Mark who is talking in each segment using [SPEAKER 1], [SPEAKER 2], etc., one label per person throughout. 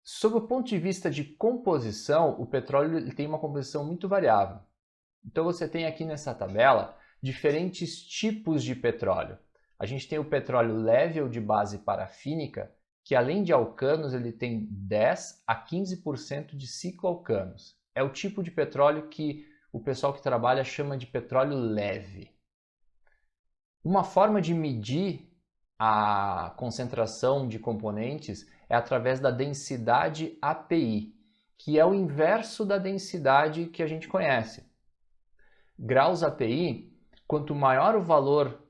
[SPEAKER 1] Sob o ponto de vista de composição, o petróleo ele tem uma composição muito variável. Então você tem aqui nessa tabela diferentes tipos de petróleo. A gente tem o petróleo leve ou de base parafínica, que além de alcanos, ele tem 10 a 15% de cicloalcanos. É o tipo de petróleo que o pessoal que trabalha chama de petróleo leve. Uma forma de medir a concentração de componentes é através da densidade API, que é o inverso da densidade que a gente conhece. Graus API, quanto maior o valor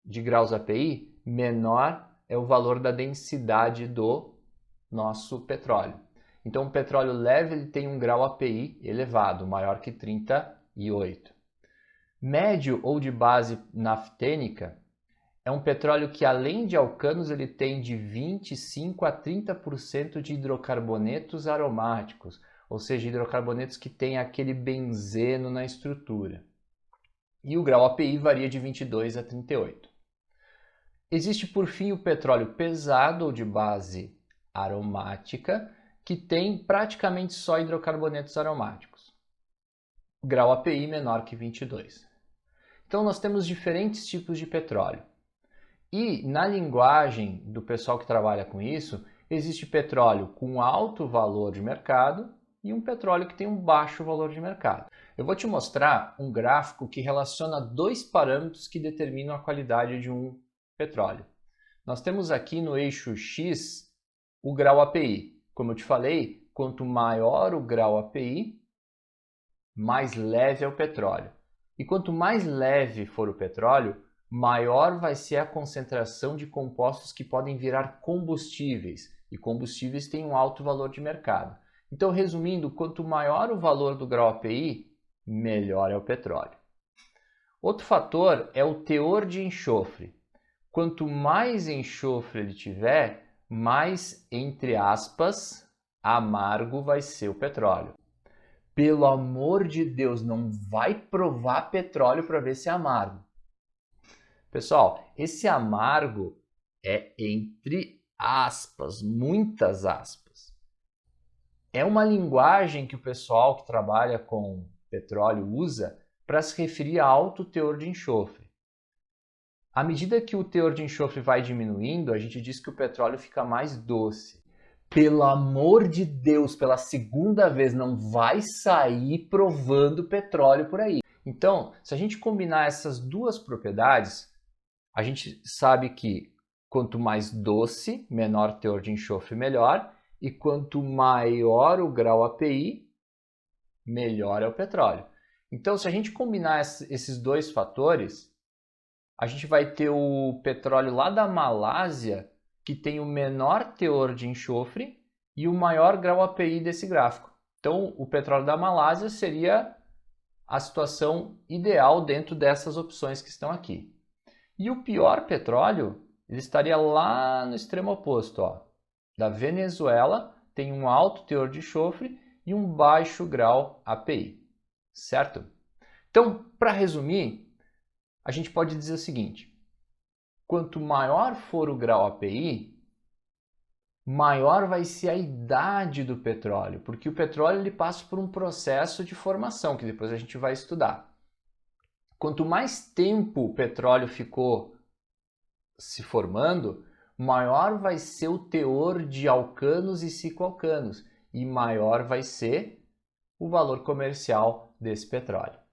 [SPEAKER 1] de graus API, menor é o valor da densidade do nosso petróleo. Então, o petróleo leve ele tem um grau API elevado, maior que 38. Médio ou de base naftênica é um petróleo que, além de alcanos, ele tem de 25 a 30% de hidrocarbonetos aromáticos, ou seja, hidrocarbonetos que têm aquele benzeno na estrutura. E o grau API varia de 22 a 38. Existe, por fim, o petróleo pesado ou de base aromática, que tem praticamente só hidrocarbonetos aromáticos. O grau API menor que 22. Então, nós temos diferentes tipos de petróleo. E, na linguagem do pessoal que trabalha com isso, existe petróleo com alto valor de mercado e um petróleo que tem um baixo valor de mercado. Eu vou te mostrar um gráfico que relaciona dois parâmetros que determinam a qualidade de um petróleo. Nós temos aqui no eixo X o grau API. Como eu te falei, quanto maior o grau API, mais leve é o petróleo. E quanto mais leve for o petróleo, maior vai ser a concentração de compostos que podem virar combustíveis. E combustíveis têm um alto valor de mercado. Então, resumindo, quanto maior o valor do grau API, melhor é o petróleo. Outro fator é o teor de enxofre. Quanto mais enxofre ele tiver, mais, entre aspas, amargo vai ser o petróleo. Pelo amor de Deus, não vai provar petróleo para ver se é amargo. Pessoal, esse amargo é entre aspas, muitas aspas. É uma linguagem que o pessoal que trabalha com petróleo usa para se referir a alto teor de enxofre. À medida que o teor de enxofre vai diminuindo, a gente diz que o petróleo fica mais doce. Pelo amor de Deus, pela segunda vez, não vai sair provando petróleo por aí. Então, se a gente combinar essas duas propriedades, a gente sabe que quanto mais doce, menor teor de enxofre, melhor. E quanto maior o grau API, melhor é o petróleo. Então, se a gente combinar esses dois fatores, a gente vai ter o petróleo lá da Malásia, que tem o menor teor de enxofre e o maior grau API desse gráfico. Então, o petróleo da Malásia seria a situação ideal dentro dessas opções que estão aqui. E o pior petróleo, ele estaria lá no extremo oposto. Da Venezuela, tem um alto teor de enxofre e um baixo grau API. Certo? Então, para resumir, a gente pode dizer o seguinte: quanto maior for o grau API, maior vai ser a idade do petróleo, porque o petróleo ele passa por um processo de formação, que depois a gente vai estudar. Quanto mais tempo o petróleo ficou se formando, maior vai ser o teor de alcanos e cicloalcanos, e maior vai ser o valor comercial desse petróleo.